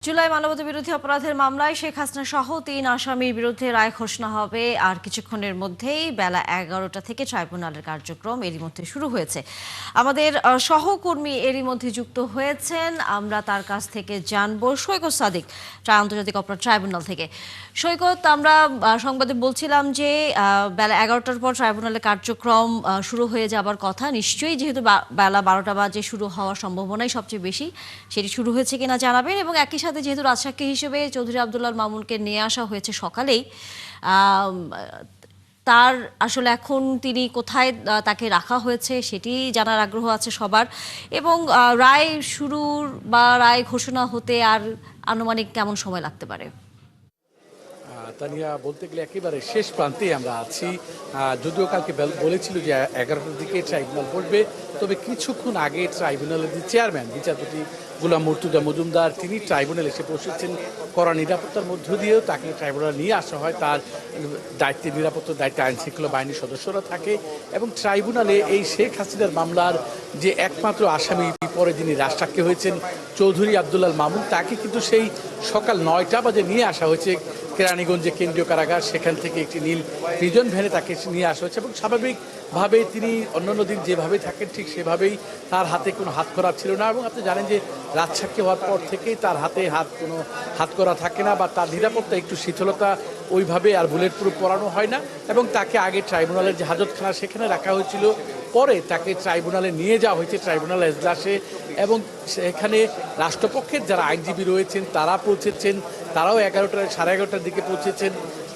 জুলাই মানবতাবিরোধী অপরাধের মামলায় শেখ হাসিনা সহ ৩ আসামির বিরুদ্ধে রায় ঘোষণা হবে আর কিছুক্ষণের মধ্যেই বেলা ১১টা থেকে ট্রাইব্যুনালের কার্যক্রম এরই মধ্যে শুরু হয়েছে। আমাদের সহকর্মী এরই মধ্যে যুক্ত হয়েছেন, আমরা তার কাছ থেকে জানবো। সৈকত সাদিক, আন্তর্জাতিক অপরাধ ট্রাইব্যুনাল থেকে। সৈকত, আমরা সংবাদে বলছিলাম যে বেলা ১১টার পর ট্রাইব্যুনালের কার্যক্রম শুরু হয়ে যাবার কথা। নিশ্চয়ই যেহেতু বেলা ১২টা বাজে শুরু হওয়ার সম্ভাবনাই সবচেয়ে বেশি, সেটি শুরু হয়েছে কিনা জানাবেন। এবং একই সাথে যেহেতু রাজসাক্ষী হিসেবে চৌধুরী আব্দুল্লাহ মামুনকে নিয়ে আসা হয়েছে সকালেই, তার আসলে এখন তিনি কোথায় তাকে রাখা হয়েছে সেটি জানার আগ্রহ আছে সবার। এবং রায় শুরুর বা রায় ঘোষণা হতে আর আনুমানিক কেমন সময় লাগতে পারে? তানিয়া, বলতে গেলে একেবারে শেষ প্রান্তে আমরা আছি। যদিও কালকে বলেছিল যে 11টার দিকে ট্রাইব্যুনাল বসবে, তবে কিছুক্ষণ আগে ট্রাইব্যুনালের যে চেয়ারম্যান বিচারপতি গোলাম মুর্তুজা মজুমদার, তিনি ট্রাইব্যুনালে এসে পৌঁছেছেন। কড়া নিরাপত্তার মধ্য দিয়েও তাকে ট্রাইব্যুনাল নিয়ে আসা হয়। তার দায়িত্বে, নিরাপত্তার দায়িত্বে আইন শৃঙ্খলা বাহিনীর সদস্যরা থাকে এবং ট্রাইব্যুনালে এই শেখ হাসিনার মামলার যে একমাত্র আসামি পরে যিনি রাজসাক্ষী হয়েছেন চৌধুরী আব্দুল্লাহ মামুন, তাকে কিন্তু সেই সকাল 9টা বাজে নিয়ে আসা হয়েছে কেরানীগঞ্জে কেন্দ্রীয় কারাগার। সেখান থেকে একটি নীল প্রিজন ভ্যানে তাকে নিয়ে আসা হয়েছে এবং স্বাভাবিকভাবে তিনি অন্যান্য দিন যেভাবে থাকেন ঠিক সেভাবেই, তার হাতে কোনো হাতকড়া ছিল না। এবং আপনি জানেন যে রাজসাক্ষী হওয়ার পর থেকেই তার হাতে কোনো হাতকড়া থাকে না, বা তার নিরাপত্তা একটু শিথিলতা ওইভাবে আর বুলেট প্রুফ পরানো হয় না। এবং তাকে আগে ট্রাইব্যুনালের যে হাজতখানা সেখানে রাখা হয়েছিল, পরে তাকে ট্রাইব্যুনালে নিয়ে যাওয়া হয়েছে ট্রাইব্যুনাল এজলাসে। এবং সেখানে রাষ্ট্রপক্ষের যারা আইনজীবী রয়েছেন তারা পৌঁছেছেন, তারাও 11টার দিকে পৌঁছেছেন।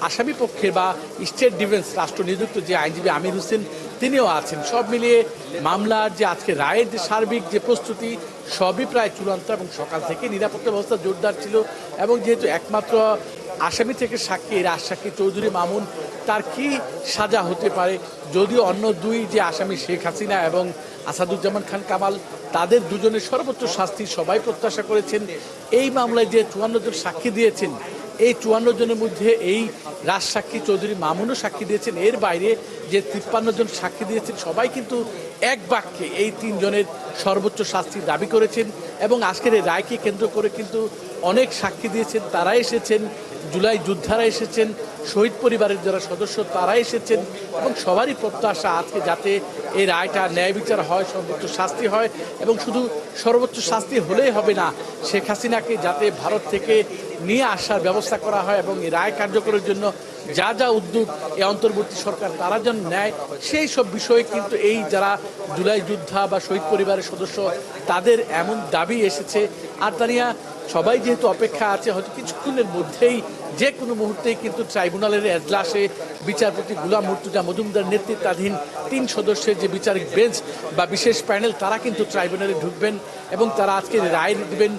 আসামি পক্ষের বা স্টেট ডিফেন্স রাষ্ট্র নিযুক্ত যে আইনজীবী আমির হোসেন, তিনিও আছেন। সব মিলিয়ে মামলার যে আজকে রায়ের যে সার্বিক যে প্রস্তুতি, সবই প্রায় চূড়ান্ত এবং সকাল থেকে নিরাপত্তা ব্যবস্থা জোরদার ছিল। এবং যেহেতু একমাত্র আসামি থেকে সাক্ষী রাজসাক্ষী চৌধুরী মামুন, তার কি সাজা হতে পারে, যদিও অন্য দুই যে আসামি শেখ হাসিনা এবং আসাদুজ্জামান খান কামাল, তাদের দুজনের সর্বোচ্চ শাস্তি সবাই প্রত্যাশা করেছেন। এই মামলায় যে 54 জন সাক্ষী দিয়েছেন, এই 54 জনের মধ্যে এই রাজসাক্ষী চৌধুরী মামুনও সাক্ষী দিয়েছেন। এর বাইরে যে 53 জন সাক্ষী দিয়েছেন, সবাই কিন্তু এক বাক্যে এই 3 জনের সর্বোচ্চ শাস্তি দাবি করেছেন। এবং আজকের এই রায়কে কেন্দ্র করে কিন্তু অনেক সাক্ষী দিয়েছেন, তারা এসেছেন, জুলাই যোদ্ধারা এসেছেন, শহীদ পরিবারের যারা সদস্য তারা এসেছেন। এবং সবারই প্রত্যাশা আজকে যাতে এই রায়টা ন্যায় বিচার হয়, সর্বোচ্চ শাস্তি হয়। এবং শুধু সর্বোচ্চ শাস্তি হলেই হবে না, শেখ হাসিনাকে যাতে ভারত থেকে নিয়ে আসার ব্যবস্থা করা হয় এবং এই রায় কার্যকরের জন্য যা যা উদ্যোগ এই অন্তর্বর্তী সরকার তারা যেন নেয়, সেই সব বিষয়ে কিন্তু এই যারা জুলাই যোদ্ধা বা শহীদ পরিবারের সদস্য, তাদের এমন দাবি এসেছে। আর তানিয়া, সবাই যেহেতু অপেক্ষা আছে, হয়তো কিছুক্ষণের মধ্যেই যে কোনো মুহূর্তেই কিন্তু ট্রাইব্যুনালের এজলাসে বিচারপতি গোলাম মুর্তুজা মজুমদার নেতৃত্বাধীন 3 সদস্যের যে বিচারিক বেঞ্চ বা বিশেষ প্যানেল, তারা কিন্তু ট্রাইব্যুনালে ঢুকবেন এবং তারা আজকে রায় দেবেন।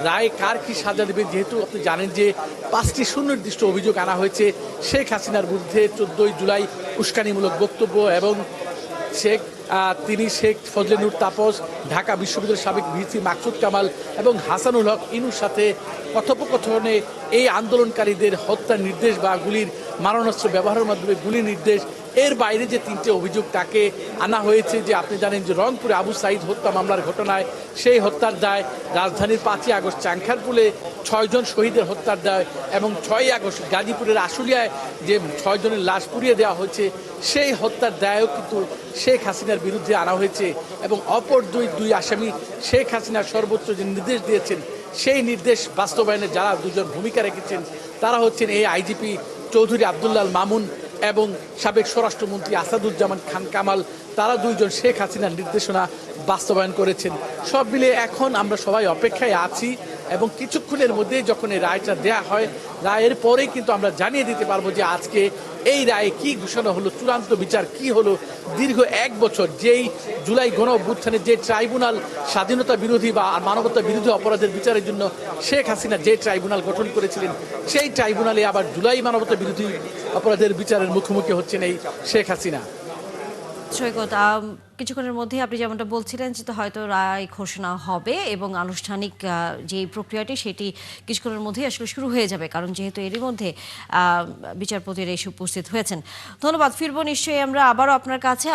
রায় কার কি সাজা দেবেন, যেহেতু আপনি জানেন যে 5টি সুনির্দিষ্ট অভিযোগ আনা হয়েছে শেখ হাসিনার বিরুদ্ধে। 14ই জুলাই উস্কানিমূলক বক্তব্য এবং তিনি শেখ ফজলে নূর তাপস, ঢাকা বিশ্ববিদ্যালয়ের সাবেক ভিসি মাকসুদ কামাল এবং হাসানুল হক ইনুর সাথে কথোপকথনে এই আন্দোলনকারীদের হত্যার নির্দেশ বা গুলির মারণাস্ত্র ব্যবহারের মাধ্যমে গুলির নির্দেশ, এর বাইরে যে 3টে অভিযোগ তাকে আনা হয়েছে, যে আপনি জানেন যে রংপুরে আবু সাঈদ হত্যা মামলার ঘটনায় সেই হত্যার দায়, রাজধানীর 5ই আগস্ট চাংখারপুলে 6 জন শহীদের হত্যার দায় এবং 6ই আগস্ট গাজীপুরের আশুলিয়ায় যে 6 জনের লাশ পুড়িয়ে দেওয়া হয়েছে, সেই হত্যার দায়ও কিন্তু শেখ হাসিনার বিরুদ্ধে আনা হয়েছে। এবং অপর দুই আসামি শেখ হাসিনার সর্বোচ্চ যে নির্দেশ দিয়েছেন, সেই নির্দেশ বাস্তবায়নে যারা 2 জন ভূমিকা রেখেছেন, তারা হচ্ছেন এই আইজিপি চৌধুরী আব্দুল্লাহ মামুন এবং সাবেক স্বরাষ্ট্রমন্ত্রী আসাদুজ্জামান খান কামাল। তারা 2 জন শেখ হাসিনার নির্দেশনা বাস্তবায়ন করেছেন। সব মিলিয়ে এখন আমরা সবাই অপেক্ষায় আছি এবং কিছুক্ষণের মধ্যে যখন এই রায়টা দেয়া হয়, রায়ের পরেই কিন্তু আমরা জানিয়ে দিতে পারবো যে আজকে এই রায়ে কি ঘোষণা হলো, চূড়ান্ত বিচার কি হলো। দীর্ঘ 1 বছর যেই জুলাই গণ অভ্যুত্থানে যে ট্রাইব্যুনাল স্বাধীনতা বিরোধী বা মানবতা বিরোধী অপরাধের বিচারের জন্য শেখ হাসিনা যে ট্রাইব্যুনাল গঠন করেছিলেন, সেই ট্রাইব্যুনালে আবার জুলাই মানবতা বিরোধী অপরাধের বিচারের মুখোমুখি হচ্ছেন এই শেখ হাসিনা। সৈকত, কিছুক্ষণের মধ্যে আপনি যেমনটা বলছিলেন যে হয়তো রায় ঘোষণা হবে এবং আনুষ্ঠানিক যে প্রক্রিয়াটি সেটি কিছুক্ষণের মধ্যেই আসলে শুরু হয়ে যাবে, কারণ যেহেতু এরই মধ্যে বিচারপতিরা এসে উপস্থিত হয়েছেন। ধন্যবাদ। ফিরবো নিশ্চয়ই আমরা আবারও আপনার কাছে।